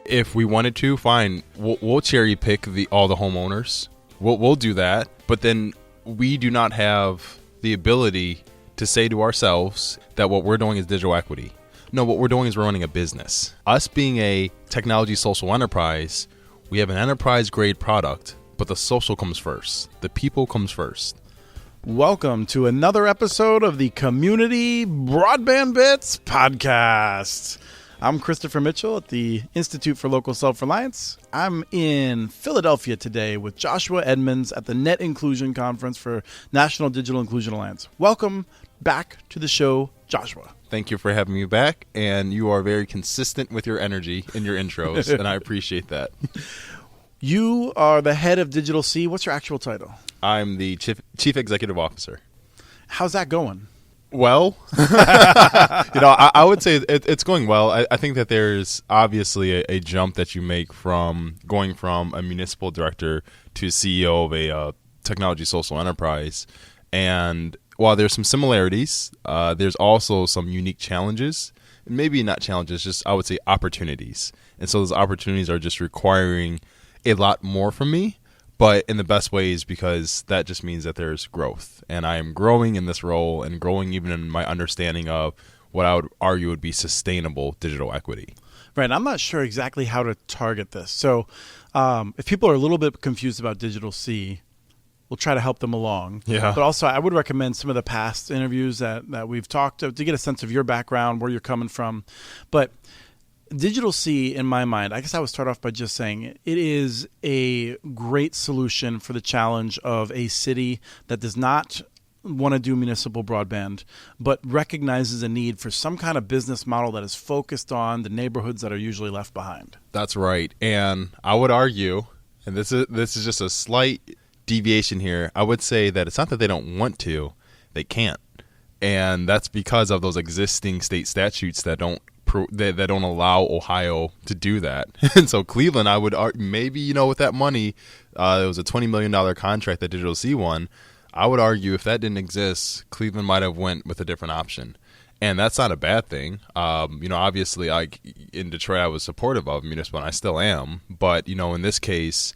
If we wanted to, fine, we'll cherry pick all the homeowners. We'll do that, but then we do not have the ability to say to ourselves that what we're doing is digital equity. No, what we're doing is we're running a business. Us being a technology social enterprise, we have an enterprise grade product, but the social comes first. The people comes first. Welcome to another episode of the Community Broadband Bits podcast. I'm Christopher Mitchell at the Institute for Local Self-Reliance. I'm in Philadelphia today with Joshua Edmonds at the Net Inclusion Conference for National Digital Inclusion Alliance. Welcome back to the show, Joshua. Thank you for having me back, and you are very consistent with your energy in your intros, and I appreciate that. You are the head of DigitalC. What's your actual title? I'm the Chief Executive Officer. How's that going? Well, I would say it's going well. I think that there's obviously a jump that you make from going from a municipal director to CEO of a technology social enterprise. And while there's some similarities, there's also some unique challenges. Maybe not challenges, just I would say opportunities. And so those opportunities are just requiring a lot more from me, but in the best ways, because that just means that there's growth. And I am growing in this role and growing even in my understanding of what I would argue would be sustainable digital equity. Right. I'm not sure exactly how to target this. So if people are a little bit confused about DigitalC, we'll try to help them along. Yeah. But also, I would recommend some of the past interviews that we've talked to get a sense of your background, where you're coming from. But DigitalC, in my mind, I guess I would start off by just saying it is a great solution for the challenge of a city that does not want to do municipal broadband, but recognizes a need for some kind of business model that is focused on the neighborhoods that are usually left behind. That's right. And I would argue, and this is just a slight deviation here, I would say that it's not that they don't want to, they can't. And that's because of those existing state statutes that don't allow Ohio to do that. And so Cleveland, I would argue, maybe, with that money, it was a $20 million contract that DigitalC won. I would argue if that didn't exist, Cleveland might have went with a different option. And that's not a bad thing. Obviously, in Detroit, I was supportive of municipal, and I still am. But, in this case,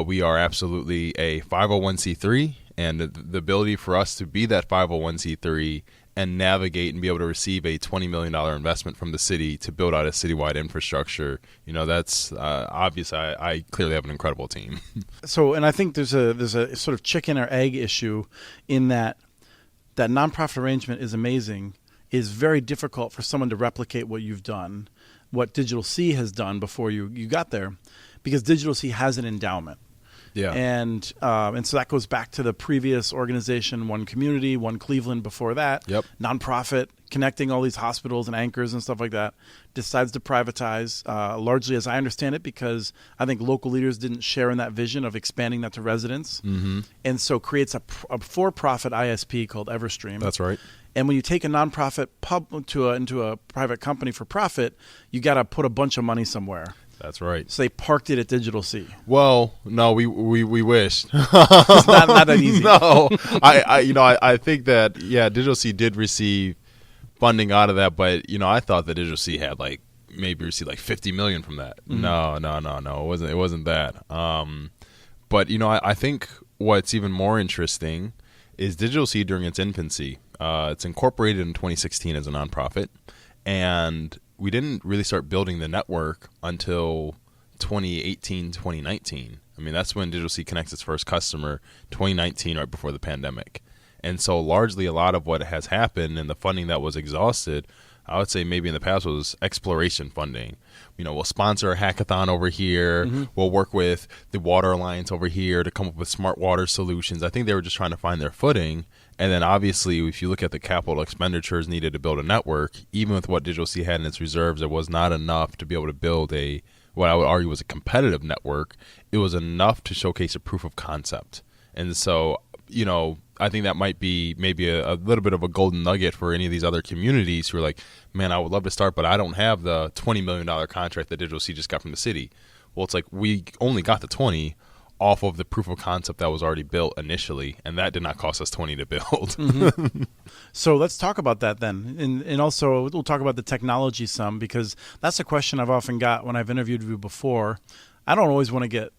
we are absolutely a 501c3, and the ability for us to be that 501c3 and navigate and be able to receive a $20 million investment from the city to build out a citywide infrastructure, that's obvious. I clearly have an incredible team. So, and I think there's a sort of chicken or egg issue in that nonprofit arrangement is amazing. It is very difficult for someone to replicate what you've done, what DigitalC has done before you got there, because DigitalC has an endowment. Yeah, and so that goes back to the previous organization, One Community, One Cleveland before that. Yep. Nonprofit, connecting all these hospitals and anchors and stuff like that, decides to privatize, largely as I understand it, because I think local leaders didn't share in that vision of expanding that to residents. Mm-hmm. And so creates a for-profit ISP called Everstream. That's right. And when you take a nonprofit into a private company for profit, you got to put a bunch of money somewhere. That's right. So they parked it at DigitalC. Well, no, we wished. It's not that easy. No, I think that DigitalC did receive funding out of that, but I thought that DigitalC had maybe received $50 million from that. Mm-hmm. No, it wasn't that. But I think what's even more interesting is DigitalC during its infancy. It's incorporated in 2016 as a nonprofit, and we didn't really start building the network until 2018, 2019. I mean, that's when DigitalC connects its first customer, 2019, right before the pandemic. And so largely a lot of what has happened and the funding that was exhausted, I would say maybe in the past, was exploration funding. We'll sponsor a hackathon over here. Mm-hmm. We'll work with the Water Alliance over here to come up with smart water solutions. I think they were just trying to find their footing. And then obviously, if you look at the capital expenditures needed to build a network, even with what DigitalC had in its reserves, it was not enough to be able to build what I would argue was a competitive network. It was enough to showcase a proof of concept. And so, I think that might be maybe a little bit of a golden nugget for any of these other communities who are like, man, I would love to start, but I don't have the $20 million contract that DigitalC just got from the city. Well, it's like, we only got the 20. off of the proof of concept that was already built initially, and that did not cost us 20 to build. Mm-hmm. So let's talk about that then, and also we'll talk about the technology some, because that's a question I've often got when I've interviewed you before. I don't always want to get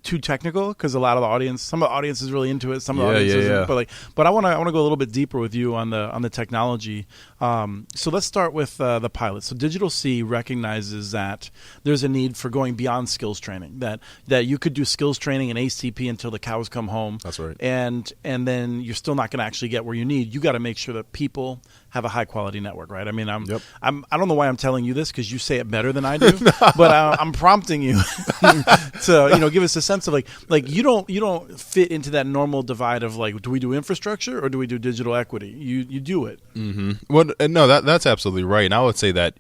too technical because some of the audience is really into it, some of the audience isn't. But I want to go a little bit deeper with you on the technology. So let's start with the pilot. So DigitalC recognizes that there's a need for going beyond skills training. That you could do skills training and ACP until the cows come home. That's right. And then you're still not going to actually get where you need. You got to make sure that people have a high quality network, right? I mean, I don't know why I'm telling you this because you say it better than I do, but I'm prompting you to give us a sense of like you don't fit into that normal divide of like, do we do infrastructure or do we do digital equity? You do it. Mm-hmm. Well, no, that's absolutely right. And I would say that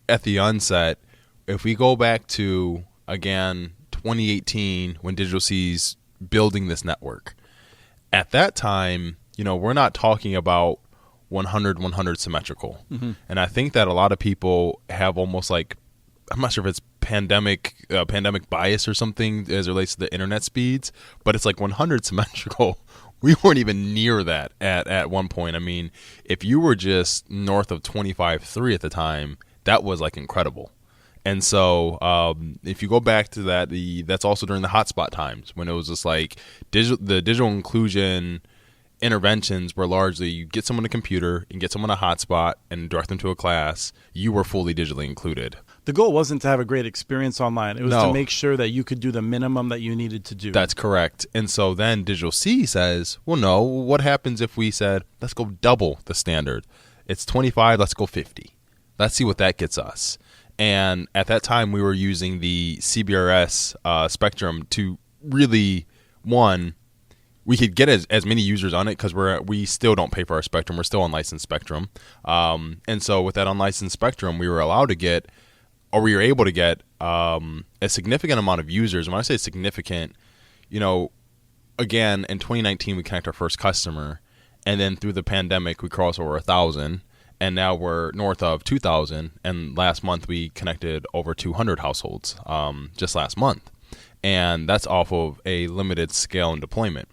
at the onset, if we go back to again 2018 when DigitalC's building this network, at that time, we're not talking about 100 symmetrical. Mm-hmm. And I think that a lot of people have almost like, I'm not sure if it's pandemic bias or something as it relates to the internet speeds, but it's like 100 symmetrical. We weren't even near that at one point. I mean, if you were just north of 25.3 at the time, that was like incredible. And so if you go back to that, that's also during the hotspot times when it was just like the digital inclusion interventions were largely you get someone a computer and get someone a hotspot and direct them to a class. You were fully digitally included. The goal wasn't to have a great experience online. It was to make sure that you could do the minimum that you needed to do. That's correct. And so then DigitalC says, well, no, what happens if we said, let's go double the standard? It's 25, let's go 50. Let's see what that gets us. And at that time, we were using the CBRS spectrum to really, we could get as many users on it because we still don't pay for our spectrum. We're still unlicensed spectrum. And so with that unlicensed spectrum, we were able to get a significant amount of users. And when I say significant, again, in 2019, we connect our first customer. And then through the pandemic, we crossed over 1,000. And now we're north of 2,000. And last month, we connected over 200 households just last month. And that's off of a limited scale and deployment.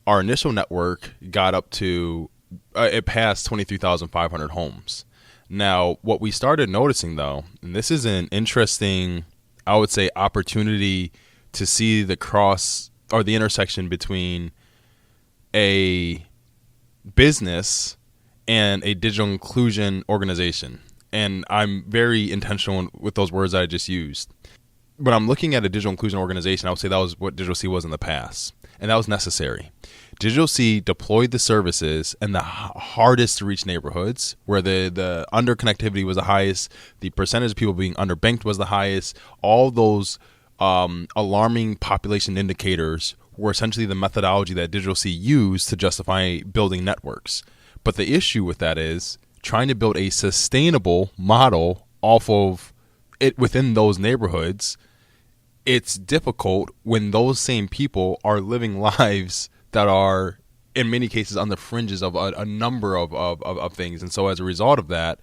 Our initial network got up to, it passed 23,500 homes. Now, what we started noticing, though, and this is an interesting, I would say, opportunity to see the intersection between a business and a digital inclusion organization. And I'm very intentional with those words that I just used. When I'm looking at a digital inclusion organization, I would say that was what DigitalC was in the past. And that was necessary. DigitalC deployed the services in the hardest to reach neighborhoods where the underconnectivity was the highest, the percentage of people being underbanked was the highest. All those alarming population indicators were essentially the methodology that DigitalC used to justify building networks. But the issue with that is trying to build a sustainable model off of it within those neighborhoods. It's difficult when those same people are living lives that are, in many cases, on the fringes of a number of things. And so as a result of that,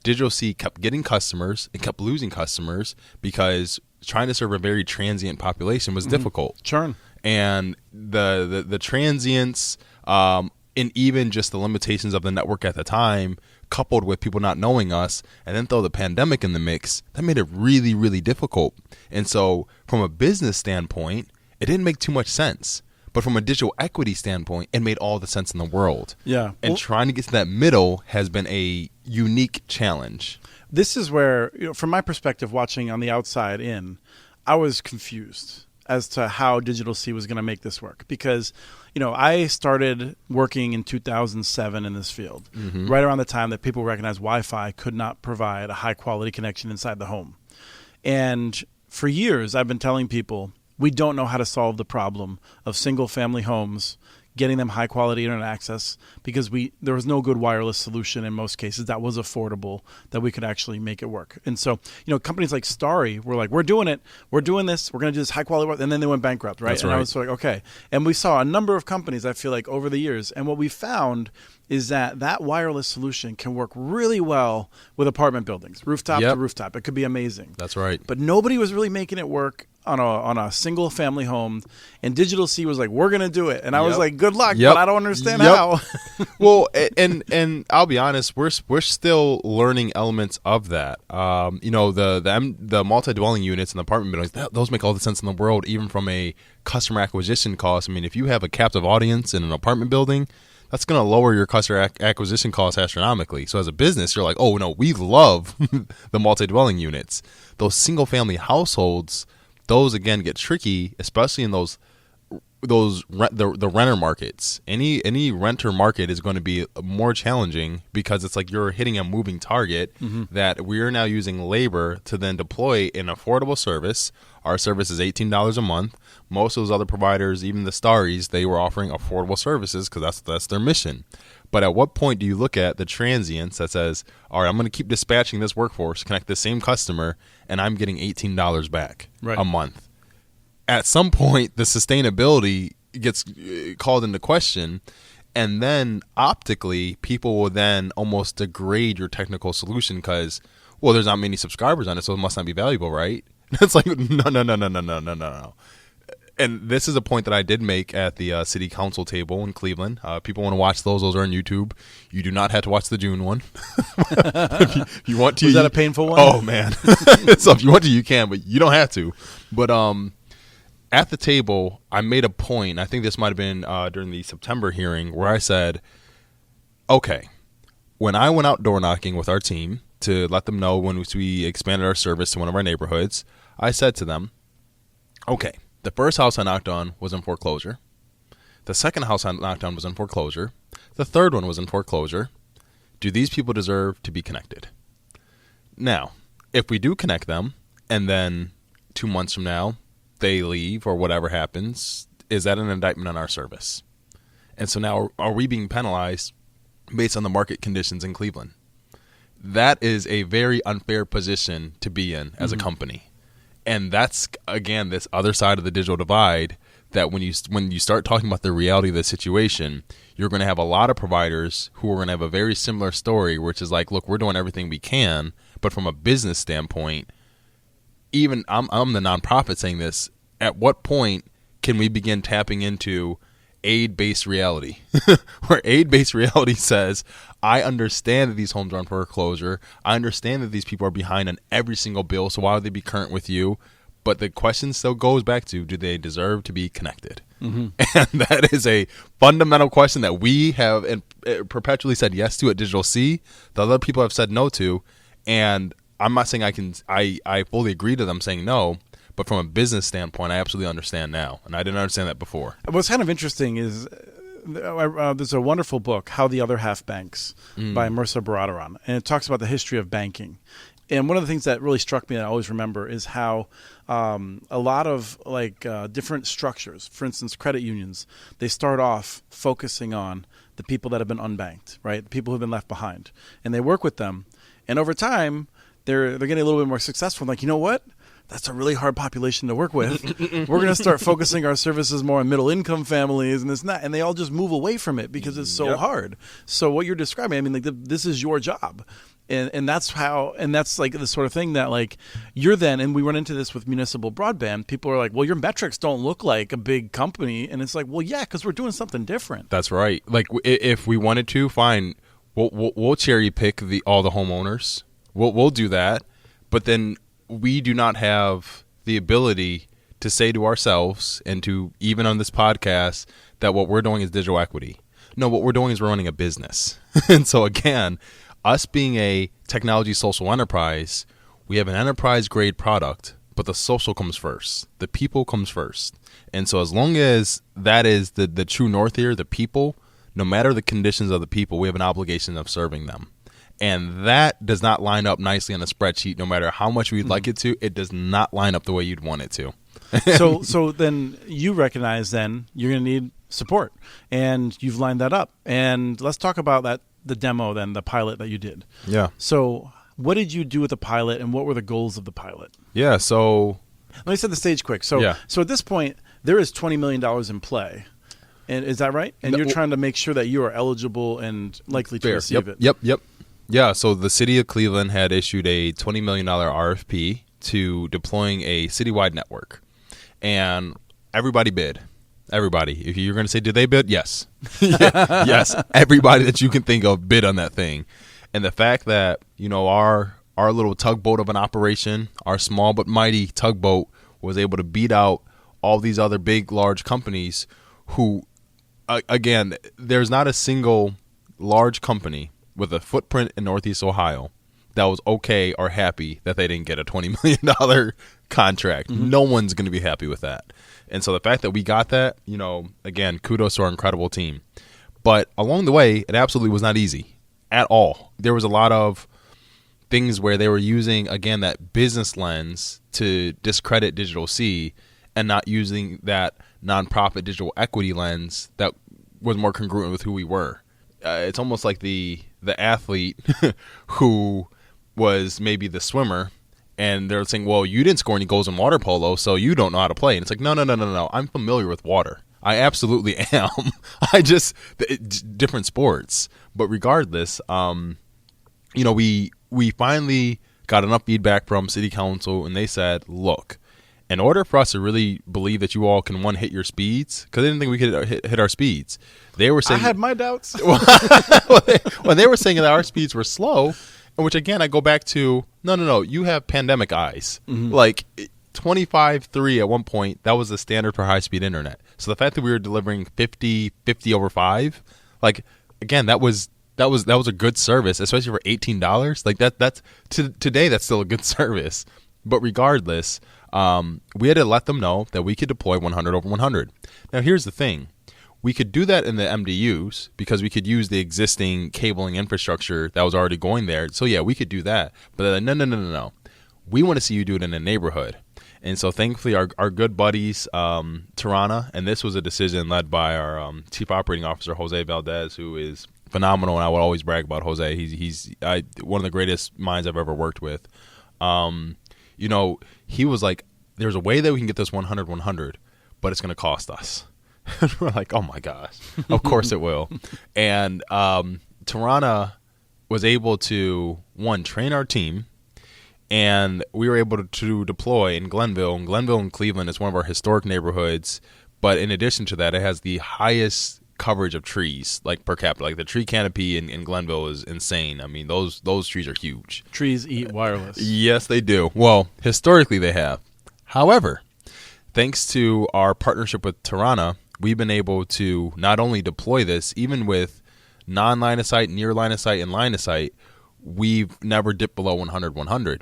DigitalC kept getting customers and kept losing customers because trying to serve a very transient population was difficult. Churn. And the transients and even just the limitations of the network at the time, coupled with people not knowing us, and then throw the pandemic in the mix, that made it really, really difficult. And so from a business standpoint, it didn't make too much sense. But from a digital equity standpoint, it made all the sense in the world. Yeah. And trying to get to that middle has been a unique challenge. This is where, from my perspective, watching on the outside in, I was confused as to how DigitalC was going to make this work. Because, I started working in 2007 in this field, right around the time that people recognized Wi-Fi could not provide a high-quality connection inside the home. And for years, I've been telling people, we don't know how to solve the problem of single-family homes, getting them high-quality internet access, because there was no good wireless solution in most cases that was affordable, that we could actually make it work. And so, companies like Starry were like, we're doing it. We're doing this. We're going to do this high-quality work. And then they went bankrupt, right? That's right. And I was like, okay. And we saw a number of companies, I feel like, over the years. And what we found is that wireless solution can work really well with apartment buildings, rooftop to rooftop. It could be amazing. That's right. But nobody was really making it work on a single family home, and DigitalC was like, "We're gonna do it," and I was Yep. like, "Good luck," Yep. but I don't understand Yep. how. Well, and I'll be honest, we're still learning elements of that. The multi-dwelling units and apartment buildings, those make all the sense in the world, even from a customer acquisition cost. I mean, if you have a captive audience in an apartment building, that's going to lower your customer acquisition costs astronomically. So as a business, you're like, oh no, we love the multi-dwelling units. Those single-family households, those again get tricky, especially in the renter markets. Any renter market is going to be more challenging because it's like you're hitting a moving target that we are now using labor to then deploy an affordable service. Our service is $18 a month. Most of those other providers, even the Starries, they were offering affordable services because that's their mission. But at what point do you look at the transients that says, all right, I'm going to keep dispatching this workforce, connect the same customer, and I'm getting $18 back a month? At some point, the sustainability gets called into question, and then optically, people will then almost degrade your technical solution because, well, there's not many subscribers on it, so it must not be valuable, right? It's like, no. And this is a point that I did make at the city council table in Cleveland. People want to watch those. Those are on YouTube. You do not have to watch the June one. if you want to. Was that a painful one? Oh, man. So if you want to, you can, but you don't have to. But at the table, I made a point. I think this might have been during the September hearing where I said, okay, when I went out door knocking with our team to let them know when we expanded our service to one of our neighborhoods, I said to them, okay, the first house I knocked on was in foreclosure. The second house I knocked on was in foreclosure. The third one was in foreclosure. Do these people deserve to be connected? Now, if we do connect them and then 2 months from now they leave or whatever happens, is that an indictment on our service? And so now are we being penalized based on the market conditions in Cleveland? That is a very unfair position to be in as a company. And that's, again, this other side of the digital divide that when you start talking about the reality of the situation, you're going to have a lot of providers who are going to have a very similar story, which is like, look, we're doing everything we can, but from a business standpoint, even I'm the nonprofit saying this, at what point can we begin tapping into aid-based reality, where aid-based reality says, I understand that these homes are on foreclosure. I understand that these people are behind on every single bill, so why would they be current with you? But the question still goes back to, do they deserve to be connected? And that is a fundamental question that we have perpetually said yes to at DigitalC, that other people have said no to. And I'm not saying I fully agree to them saying no, but from a business standpoint, I absolutely understand now. And I didn't understand that before. What's kind of interesting is there's a wonderful book, How the Other Half Banks, by Mirza Baradaran, and it talks about the history of banking. And one of the things that really struck me that I always remember is how a lot of different structures, for instance, credit unions, they start off focusing on the people that have been unbanked, right? The people who have been left behind. And they work with them. And over time, they're getting a little bit more successful. Like, you know what? That's a really hard population to work with. We're going to start focusing our services more on middle income families and this and that. And they all just move away from it because it's so hard. So what you're describing, I mean, this is your job. And that's how, and that's like the sort of thing that like you're then, and we run into this with municipal broadband. People are like, well, your metrics don't look like a big company. And it's like, well, yeah, because we're doing something different. That's right. Like if we wanted to, fine, we'll cherry pick all the homeowners. We'll do that. But then we do not have the ability to say to ourselves and to even on this podcast that what we're doing is digital equity. No, what we're doing is we're running a business. And so again, us being a technology social enterprise, we have an enterprise grade product, but the social comes first. The people comes first. And so as long as that is the true north here, the people, no matter the conditions of the people, we have an obligation of serving them. And that does not line up nicely on a spreadsheet, no matter how much we'd like it to. It does not line up the way you'd want it to. So then you recognize then you're going to need support, and you've lined that up. And let's talk about the demo then, the pilot that you did. Yeah. So what did you do with the pilot, and what were the goals of the pilot? Yeah, so let me set the stage quick. So at this point, there is $20 million in play. And is that right? And you're trying to make sure that you are eligible and likely to receive it. Yep. Yeah, so the city of Cleveland had issued a $20 million RFP to deploying a citywide network. and everybody bid. Everybody. If you're going to say, did they bid? Yes. Yes. Everybody that you can think of bid on that thing. And the fact that, our little tugboat of an operation, our small but mighty tugboat, was able to beat out all these other big, large companies who, again, there's not a single large company with a footprint in Northeast Ohio that was okay or happy that they didn't get a $20 million contract. Mm-hmm. No one's going to be happy with that. And so the fact that we got that, again, kudos to our incredible team. But along the way, it absolutely was not easy at all. There was a lot of things where they were using, again, that business lens to discredit Digital C and not using that nonprofit digital equity lens that was more congruent with who we were. It's almost like the athlete who was maybe the swimmer, and they're saying, well, you didn't score any goals in water polo, so you don't know how to play. And it's like, no. I'm familiar with water. I absolutely am. Different sports. But regardless, we finally got enough feedback from city council, and they said, look, in order for us to really believe that you all can, one, hit your speeds, because they didn't think we could hit our speeds. They were saying, I had my doubts. When they were saying that our speeds were slow, which, again, I go back to, no, you have pandemic eyes. Mm-hmm. Like 25.3 at one point, that was the standard for high-speed internet. So the fact that we were delivering 50 over 5, like, again, that was a good service, especially for $18. Like that's today, that's still a good service. But regardless, we had to let them know that we could deploy 100 over 100. Now, here's the thing. We could do that in the MDUs because we could use the existing cabling infrastructure that was already going there. So, yeah, we could do that. But no. We want to see you do it in a neighborhood. And so, thankfully, our good buddies, Tirana, and this was a decision led by our Chief Operating Officer, Jose Valdez, who is phenomenal, and I would always brag about Jose. He's one of the greatest minds I've ever worked with. He was like, there's a way that we can get this 100-100, but it's going to cost us. We're like, oh my gosh, of course it will. And Tirana was able to, one, train our team, and we were able to deploy in Glenville. And Glenville and Cleveland is one of our historic neighborhoods, but in addition to that, it has the highest coverage of trees, like per capita. Like the tree canopy in Glenville is insane. I mean, those trees are huge. Trees eat wireless. Yes, they do. Well, historically they have. However, thanks to our partnership with Tirana, we've been able to not only deploy this, even with non-line of sight, near line of sight, and line of sight, we've never dipped below 100-100.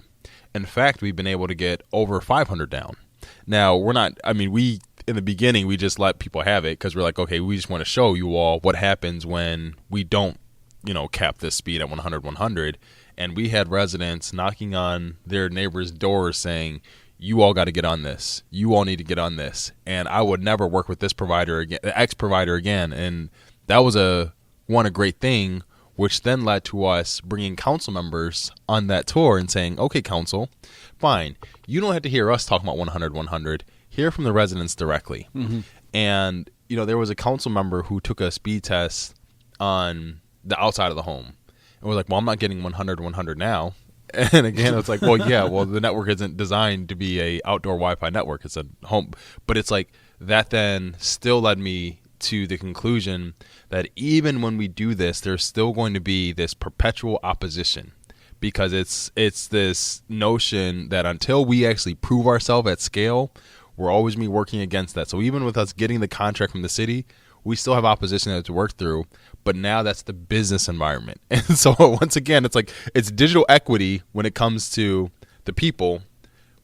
In fact, we've been able to get over 500 down. Now, in the beginning, we just let people have it because we're like, okay, we just want to show you all what happens when we don't, cap this speed at 100-100. And we had residents knocking on their neighbors' doors saying, you all got to get on this. You all need to get on this. And I would never work with this provider again, X provider again. And that was a great thing, which then led to us bringing council members on that tour and saying, okay, council, fine. You don't have to hear us talking about 100-100. Hear from the residents directly. Mm-hmm. And, there was a council member who took a speed test on the outside of the home. And we're like, well, I'm not getting 100-100 now. And again, it's like, well, yeah, the network isn't designed to be a outdoor Wi-Fi network. It's a home. But it's like that then still led me to the conclusion that even when we do this, there's still going to be this perpetual opposition because it's this notion that until we actually prove ourselves at scale, we're always be working against that. So even with us getting the contract from the city, we still have opposition to work through. But now that's the business environment. And so once again, it's like it's digital equity when it comes to the people,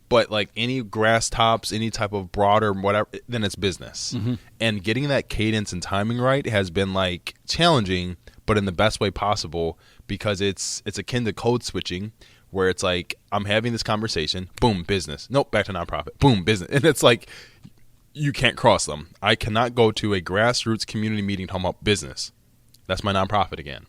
but like any grass tops, any type of broader whatever, then it's business. Mm-hmm. And getting that cadence and timing right has been like challenging, but in the best way possible because it's akin to code switching where it's like I'm having this conversation, boom, business. Nope, back to nonprofit. Boom, business. And it's like you can't cross them. I cannot go to a grassroots community meeting talking about business. That's my nonprofit again.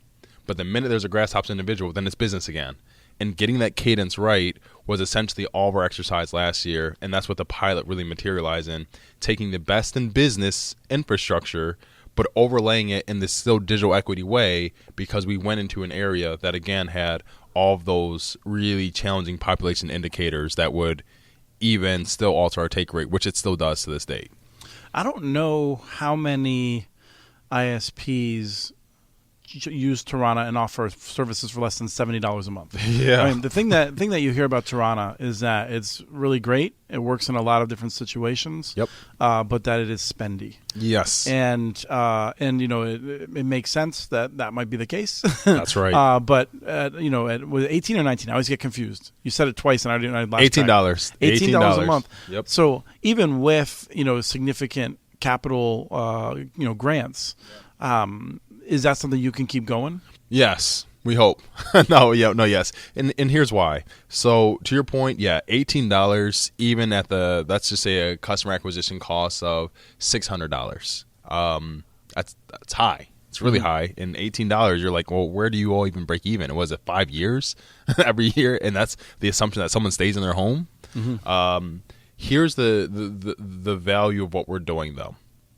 But the minute there's a Grasshop's individual, then it's business again. And getting that cadence right was essentially all of our exercise last year, and that's what the pilot really materialized in, taking the best in business infrastructure, but overlaying it in this still digital equity way because we went into an area that, again, had all of those really challenging population indicators that would even still alter our take rate, which it still does to this date. I don't know how many ISPs use Tirana and offer services for less than $70 a month. Yeah. I mean, the thing that you hear about Tirana is that it's really great. It works in a lot of different situations. Yep. But that it is spendy. Yes. And it makes sense that might be the case. That's right. But with 18 or 19, I always get confused. You said it twice, and I lost $18. $18 a month. Yep. So even with significant capital grants. Is that something you can keep going? Yes, we hope. Yes. And here's why. So to your point, yeah, $18, even at let's just say a customer acquisition cost of $600. That's high. It's really high. And $18, you're like, well, where do you all even break even? Was it 5 years every year? And that's the assumption that someone stays in their home. Mm-hmm. Here's the value of what we're doing, though.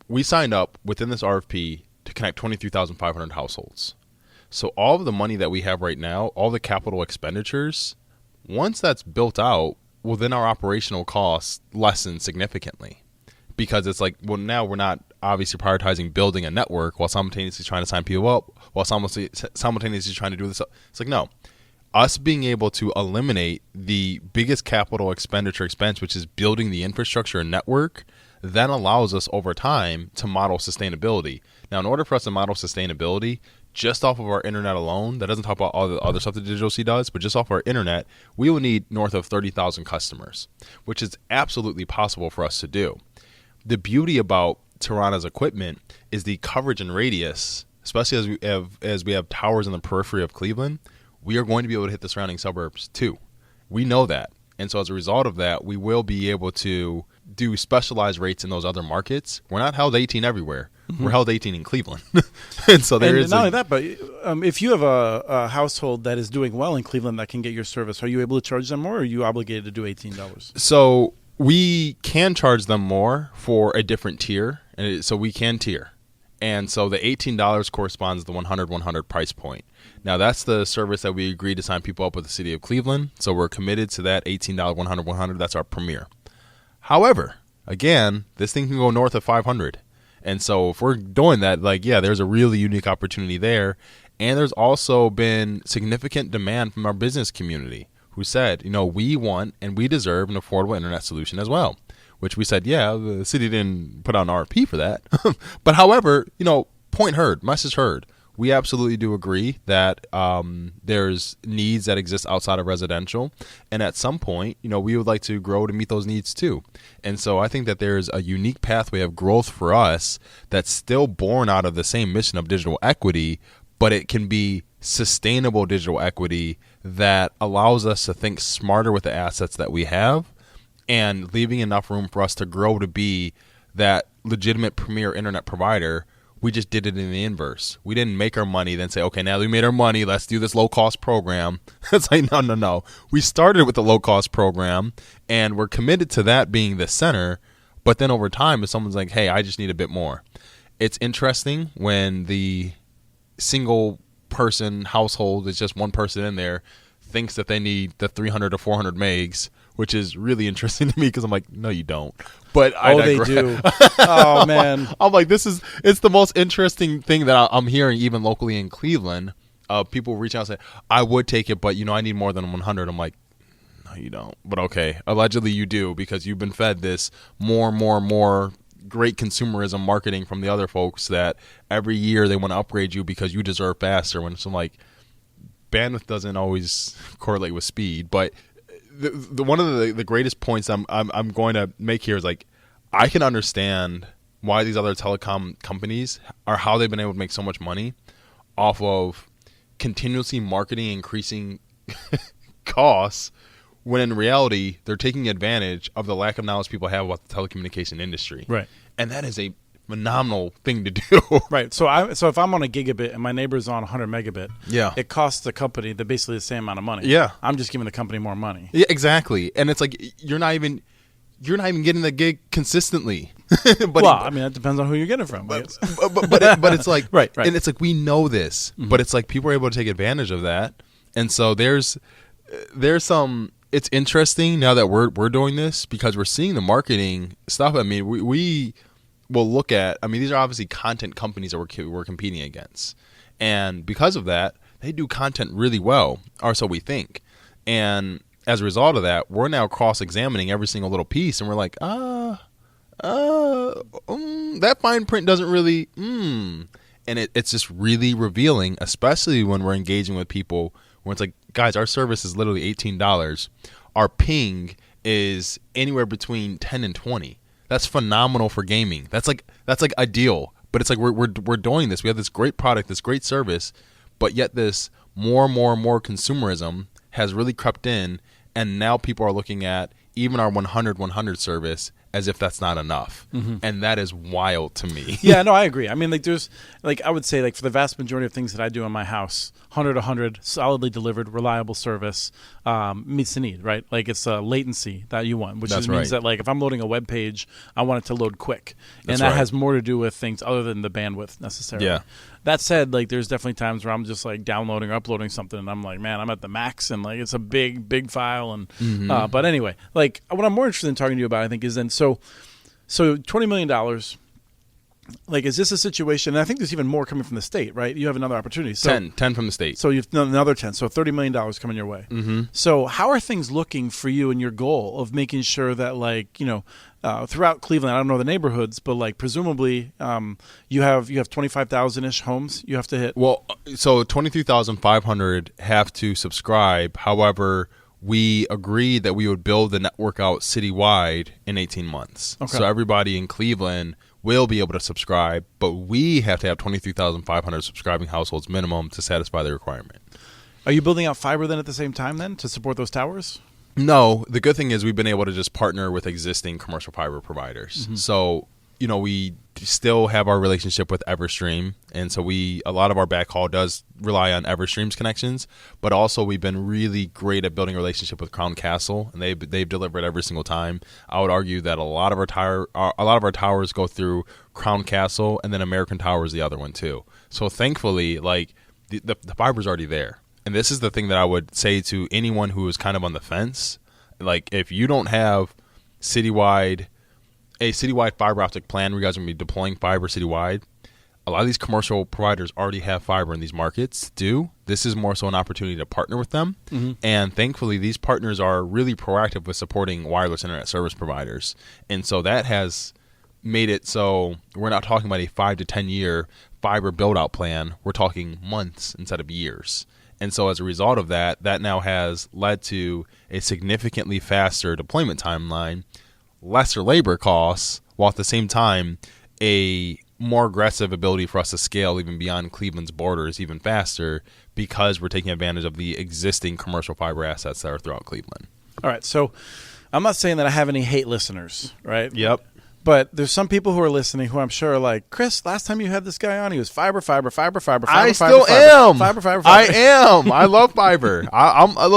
We signed up within this RFP to connect 23,500 households. So all of the money that we have right now, all the capital expenditures, once that's built out, well, then our operational costs lessen significantly. Because it's like, well, now we're not obviously prioritizing building a network while simultaneously trying to sign people up, while simultaneously trying to do this. It's like, no. Us being able to eliminate the biggest capital expenditure expense, which is building the infrastructure and network, then allows us over time to model sustainability. Now, in order for us to model sustainability, just off of our internet alone, that doesn't talk about all the other stuff that DigitalC does, but just off our internet, we will need north of 30,000 customers, which is absolutely possible for us to do. The beauty about Tirana's equipment is the coverage and radius, especially as we have towers in the periphery of Cleveland, we are going to be able to hit the surrounding suburbs too. We know that. And so as a result of that, we will be able to do specialized rates in those other markets. We're not held 18 everywhere. Mm-hmm. We're held 18 in Cleveland. And so there is not only that, but if you have a household that is doing well in Cleveland that can get your service, are you able to charge them more, or are you obligated to do $18? So we can charge them more for a different tier. So we can tier. And so the $18 corresponds to the 100-100 price point. Now, that's the service that we agreed to sign people up with the city of Cleveland. So we're committed to that $18 100-100. That's our premier. However, again, this thing can go north of 500. And so if we're doing that, there's a really unique opportunity there. And there's also been significant demand from our business community who said, we want and we deserve an affordable internet solution as well. Which we said, the city didn't put out an RFP for that. But however, point heard, message heard. We absolutely do agree that there's needs that exist outside of residential. And at some point, we would like to grow to meet those needs too. And so I think that there's a unique pathway of growth for us that's still born out of the same mission of digital equity, but it can be sustainable digital equity that allows us to think smarter with the assets that we have and leaving enough room for us to grow to be that legitimate premier internet provider. We just did it in the inverse. We didn't make our money, then say, okay, now that we made our money, let's do this low-cost program. It's like, no. We started with the low-cost program, and we're committed to that being the center. But then over time, if someone's like, hey, I just need a bit more. It's interesting when the single-person household is just one person in there, thinks that they need the 300 to 400 megs, which is really interesting to me because I'm like, no, you don't. But they do. Oh, man. I'm like, it's the most interesting thing that I'm hearing even locally in Cleveland. People reach out and say, I would take it, but, I need more than 100. I'm like, no, you don't. But okay, allegedly you do because you've been fed this more great consumerism marketing from the other folks that every year they want to upgrade you because you deserve faster. When it's like, bandwidth doesn't always correlate with speed, but the one of the greatest points I'm going to make here is I can understand why these other telecom companies are how they've been able to make so much money off of continuously marketing increasing costs when in reality they're taking advantage of the lack of knowledge people have about the telecommunication industry. Right. And that is a phenomenal thing to do. Right. So if I'm on a gigabit and my neighbor's on 100 megabit, it costs the company basically the same amount of money. Yeah. I'm just giving the company more money. Yeah, exactly. And it's like you're not even getting the gig consistently. That depends on who you're getting from. But it's like right. And it's like we know this, but it's like people are able to take advantage of that. And so there's some it's interesting now that we're doing this because we're seeing the marketing stuff. I mean, we will look at. I mean, these are obviously content companies that we're competing against, and because of that, they do content really well, or so we think. And as a result of that, we're now cross-examining every single little piece, and we're like, that fine print doesn't really, and it's just really revealing, especially when we're engaging with people where it's like, guys, our service is literally $18. Our ping is anywhere between 10 and 20. That's phenomenal for gaming. That's like ideal. But it's like we're doing this. We have this great product, this great service, but yet this more consumerism has really crept in, and now people are looking at even our 100 service as if that's not enough. Mm-hmm. And that is wild to me. Yeah, no, I agree. I mean, there's I would say for the vast majority of things that I do in my house, 100, solidly delivered, reliable service meets the need, right? Like it's latency that you want, which means that if I'm loading a web page, I want it to load quick. And that has more to do with things other than the bandwidth necessarily. Yeah. That said, there's definitely times where I'm just downloading or uploading something and I'm like, man, I'm at the max and it's a big file. And but anyway, what I'm more interested in talking to you about, I think, is then so $20 million. Is this a situation, and I think there's even more coming from the state, right? You have another opportunity. So, 10 from the state. So you've another 10, so $30 million coming your way. Mm-hmm. So how are things looking for you and your goal of making sure that, throughout Cleveland, I don't know the neighborhoods, but presumably you have 25,000-ish homes you have to hit? Well, so 23,500 have to subscribe. However, we agreed that we would build the network out citywide in 18 months. Okay. So everybody in Cleveland will be able to subscribe, but we have to have 23,500 subscribing households minimum to satisfy the requirement. Are you building out fiber then at the same time then to support those towers? No. The good thing is we've been able to just partner with existing commercial fiber providers. Mm-hmm. So, we still have our relationship with Everstream, and so a lot of our backhaul does rely on Everstream's connections, but also we've been really great at building a relationship with Crown Castle, and they've delivered every single time. I would argue that a lot of our towers go through Crown Castle, and then American Tower is the other one too. So thankfully, the fiber's already there. And this is the thing that I would say to anyone who is kind of on the fence. If you don't have a citywide fiber optic plan where you guys are going to be deploying fiber citywide, a lot of these commercial providers already have fiber in these markets do. This is more so an opportunity to partner with them. Mm-hmm. And thankfully, these partners are really proactive with supporting wireless internet service providers. And so that has made it so we're not talking about a 5 to 10 year fiber build-out plan. We're talking months instead of years. And so as a result of that, that now has led to a significantly faster deployment timeline, lesser labor costs, while at the same time a more aggressive ability for us to scale even beyond Cleveland's borders even faster because we're taking advantage of the existing commercial fiber assets that are throughout Cleveland. All right, so I'm not saying that I have any hate listeners, right? Yep. But there's some people who are listening who I'm sure are like, Chris, last time you had this guy on, he was fiber. I still am. Fiber. I am. I love fiber. I'm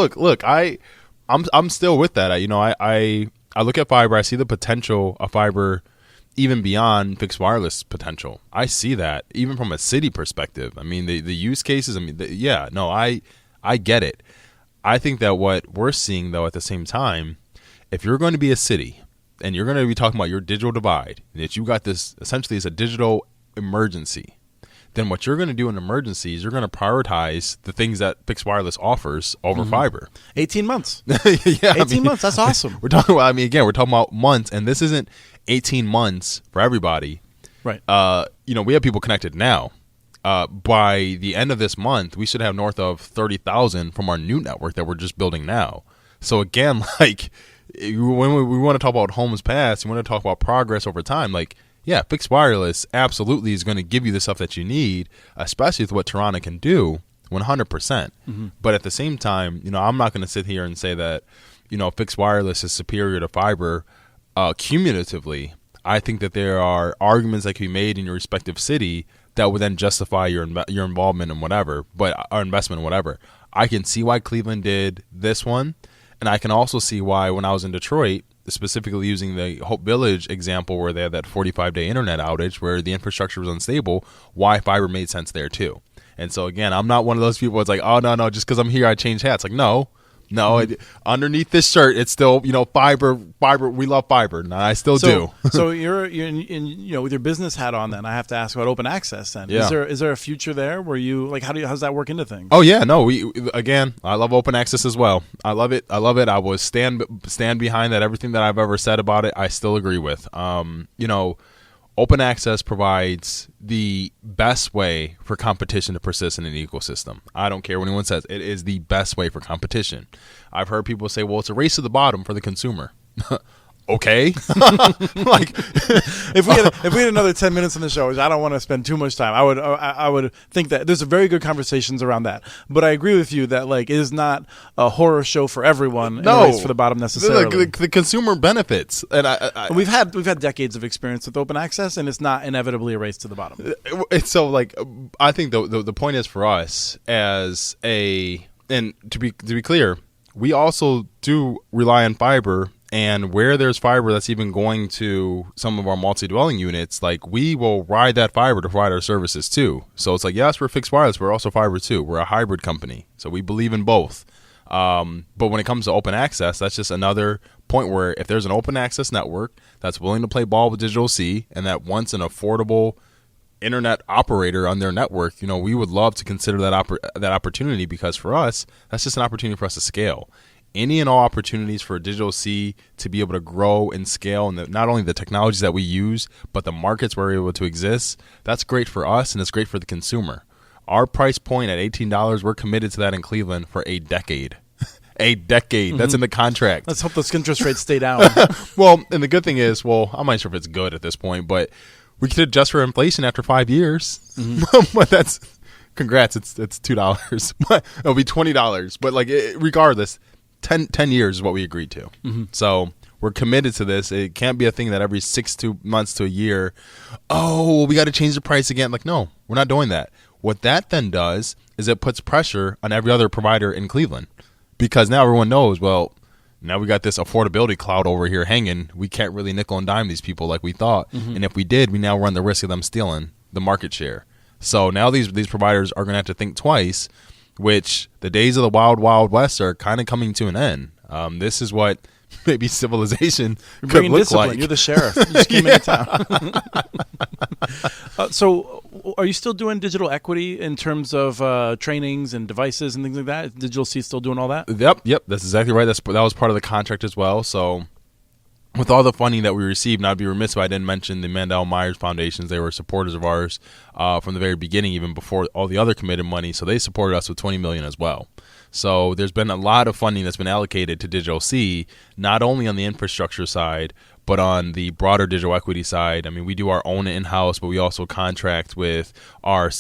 still with that. I look at fiber. I see the potential of fiber even beyond fixed wireless potential. I see that even from a city perspective. I mean, the use cases. I get it. I think that what we're seeing, though, at the same time, if you're going to be a city and you're going to be talking about your digital divide, and that you got this essentially as a digital emergency, then what you're going to do in emergency is you're going to prioritize the things that fixed wireless offers over fiber. 18 months. Yeah, 18 months. That's awesome. We're talking about, we're talking about months, and this isn't 18 months for everybody. Right. We have people connected now. By the end of this month, we should have north of 30,000 from our new network that we're just building now. So again, when we want to talk about homes passed, we want to talk about progress over time. Fixed wireless absolutely is going to give you the stuff that you need, especially with what Toronto can do, 100%. Mm-hmm. But at the same time, I'm not going to sit here and say that, fixed wireless is superior to fiber cumulatively. I think that there are arguments that can be made in your respective city that would then justify your involvement in whatever, our investment in whatever. I can see why Cleveland did this one, and I can also see why when I was in Detroit, specifically using the Hope Village example where they had that 45-day internet outage where the infrastructure was unstable, why fiber made sense there too. And so again, I'm not one of those people that's like, oh, no, just because I'm here, I change hats. No, No, underneath this shirt, it's still, fiber. We love fiber. No, I still do. So you're in with your business hat on. Then I have to ask about open access. Then Yeah. is there a future there where you how's that work into things? Oh yeah, no. I love open access as well. I love it. I will stand behind that. Everything that I've ever said about it, I still agree with. Open access provides the best way for competition to persist in an ecosystem. I don't care what anyone says. It is the best way for competition. I've heard people say, well, it's a race to the bottom for the consumer. Okay. If we had another 10 minutes in the show, which I don't want to spend too much time, I would think that there's a very good conversations around that. But I agree with you that it is not a horror show for everyone. No, a race for the bottom necessarily. The consumer benefits, and we've had decades of experience with open access, and it's not inevitably a race to the bottom. It's so I think the point is for us and to be clear, we also do rely on fiber. And where there's fiber that's even going to some of our multi-dwelling units, we will ride that fiber to provide our services too. So it's yes, we're fixed wireless, we're also fiber too. We're a hybrid company, so we believe in both. But when it comes to open access, that's just another point where if there's an open access network that's willing to play ball with DigitalC and that wants an affordable internet operator on their network, we would love to consider that opportunity, because for us, that's just an opportunity for us to scale. Any and all opportunities for DigitalC to be able to grow and scale, and not only the technologies that we use, but the markets where we're able to exist, that's great for us and it's great for the consumer. Our price point at $18, we're committed to that in Cleveland for a decade. A decade. Mm-hmm. That's in the contract. Let's hope those interest rates stay down. Well, and the good thing is, I'm not sure if it's good at this point, but we could adjust for inflation after 5 years. Mm-hmm. But that's, congrats, it's $2. It'll be $20. But regardless, 10 years is what we agreed to. Mm-hmm. So we're committed to this. It can't be a thing that every 6 months to a year, we got to change the price again. No, we're not doing that. What that then does is it puts pressure on every other provider in Cleveland, because now everyone knows, now we got this affordability cloud over here hanging. We can't really nickel and dime these people like we thought. Mm-hmm. And if we did, we now run the risk of them stealing the market share. So now these providers are going to have to think twice, which the days of the wild, wild west are kind of coming to an end. This is what maybe civilization could look discipline. like. You're the sheriff. You just came into town. So are you still doing digital equity in terms of trainings and devices and things like that? Is DigitalC still doing all that? Yep. That's exactly right. That was part of the contract as well. So with all the funding that we received, and I'd be remiss if I didn't mention the Mandel Myers Foundations. They were supporters of ours from the very beginning, even before all the other committed money. So they supported us with $20 million as well. So there's been a lot of funding that's been allocated to DigitalC, not only on the infrastructure side, but on the broader digital equity side. I mean, we do our own in-house, but we also contract with our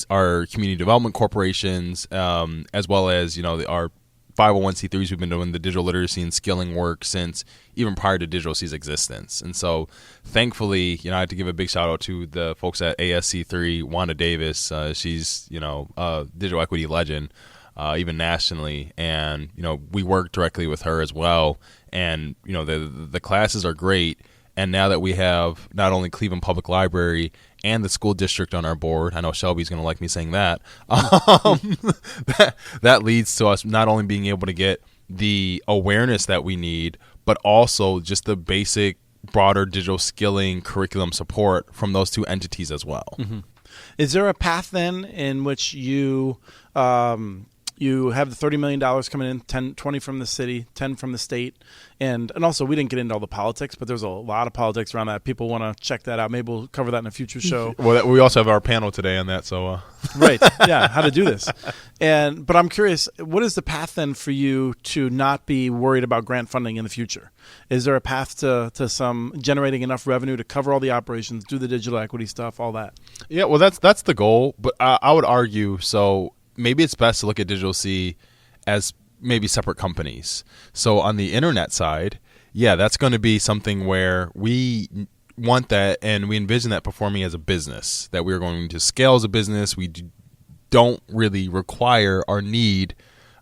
community development corporations, as well as our 501c3s. We've been doing the digital literacy and skilling work since even prior to DigitalC's existence. And so thankfully, I have to give a big shout out to the folks at ASC3, Wanda Davis. She's, a digital equity legend, even nationally. And, we work directly with her as well. And, the classes are great. And now that we have not only Cleveland Public Library and the school district on our board, I know Shelby's going to like me saying that, that leads to us not only being able to get the awareness that we need, but also just the basic broader digital skilling curriculum support from those two entities as well. Mm-hmm. Is there a path then in which you have the $30 million coming in, 20 from the city, 10 from the state, and also we didn't get into all the politics, but there's a lot of politics around that. People want to check that out. Maybe we'll cover that in a future show. Well, we also have our panel today on that. So right, yeah, how to do this. But I'm curious, what is the path then for you to not be worried about grant funding in the future? Is there a path to some generating enough revenue to cover all the operations, do the digital equity stuff, all that? Yeah, well, that's the goal. But I would argue so. Maybe it's best to look at DigitalC as maybe separate companies. So on the internet side, yeah, that's going to be something where we want that and we envision that performing as a business, that we're going to scale as a business. We don't really require or need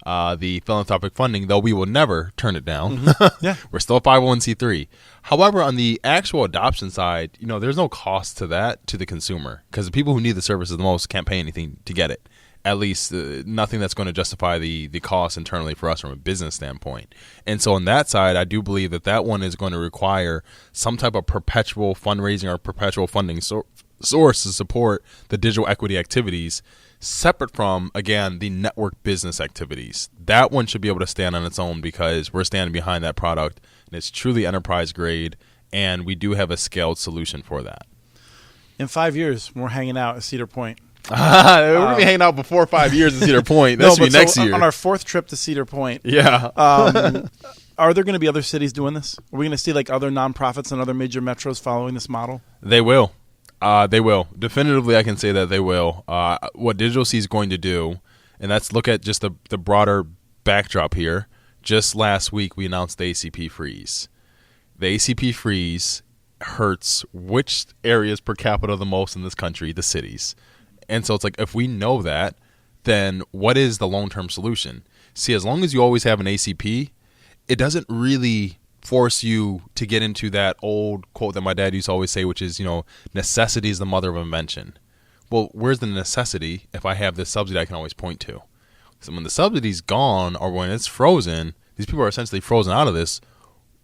the philanthropic funding, though we will never turn it down. Mm-hmm. Yeah. We're still a 501c3. However, on the actual adoption side, there's no cost to that to the consumer, because the people who need the services the most can't pay anything to get it. at least nothing that's going to justify the cost internally for us from a business standpoint. And so on that side, I do believe that one is going to require some type of perpetual fundraising or perpetual funding source to support the digital equity activities, separate from, again, the network business activities. That one should be able to stand on its own because we're standing behind that product, and it's truly enterprise grade, and we do have a scaled solution for that. In 5 years, we're hanging out at Cedar Point. We're going to be hanging out before 5 years at Cedar Point. That should be next year. On our 4th trip to Cedar Point. Yeah. Are there going to be other cities doing this? Are we going to see like other nonprofits and other major metros following this model? They will. They will. Definitively, I can say that they will. What DigitalC is going to do, and let's look at just the broader backdrop here. Just last week, we announced the ACP freeze. The ACP freeze hurts which areas per capita the most in this country? The cities. And so it's like, if we know that, then what is the long-term solution? See, as long as you always have an ACP, it doesn't really force you to get into that old quote that my dad used to always say, which is, necessity is the mother of invention. Well, where's the necessity if I have this subsidy I can always point to? So when the subsidy's gone or when it's frozen, these people are essentially frozen out of this.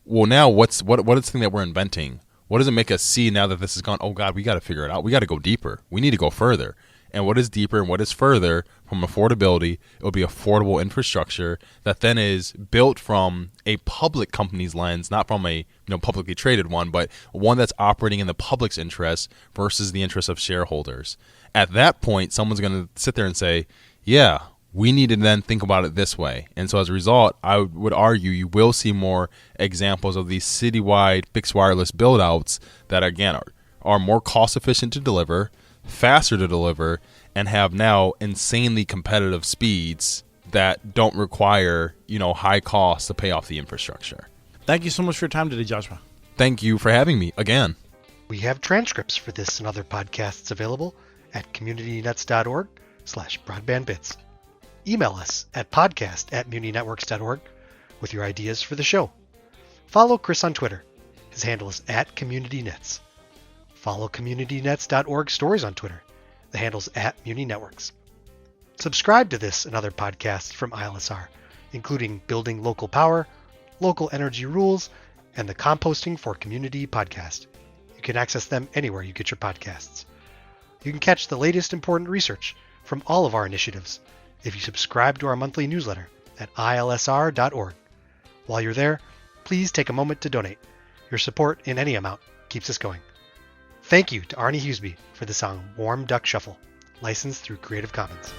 Well, now what is the thing that we're inventing? What does it make us see now that this is gone? Oh, God, we got to figure it out. We got to go deeper. We need to go further. And what is deeper and what is further from affordability? It will be affordable infrastructure that then is built from a public company's lens, not from a publicly traded one, but one that's operating in the public's interest versus the interest of shareholders. At that point, someone's going to sit there and say, yeah, we need to then think about it this way. And so as a result, I would argue you will see more examples of these citywide fixed wireless build-outs that, again, are more cost-efficient to deliver, faster to deliver, and have now insanely competitive speeds that don't require, high costs to pay off the infrastructure. Thank you so much for your time today, Joshua. Thank you for having me again. We have transcripts for this and other podcasts available at communitynets.org/broadbandbits. Email us at podcast@muninetworks.org with your ideas for the show. Follow Chris on Twitter. His handle is @CommunityNets. Follow CommunityNets.org stories on Twitter. The handle's @MuniNetworks. Subscribe to this and other podcasts from ILSR, including Building Local Power, Local Energy Rules, and the Composting for Community podcast. You can access them anywhere you get your podcasts. You can catch the latest important research from all of our initiatives if you subscribe to our monthly newsletter at ilsr.org. While you're there, please take a moment to donate. Your support in any amount keeps us going. Thank you to Arnie Huseby for the song Warm Duck Shuffle, licensed through Creative Commons.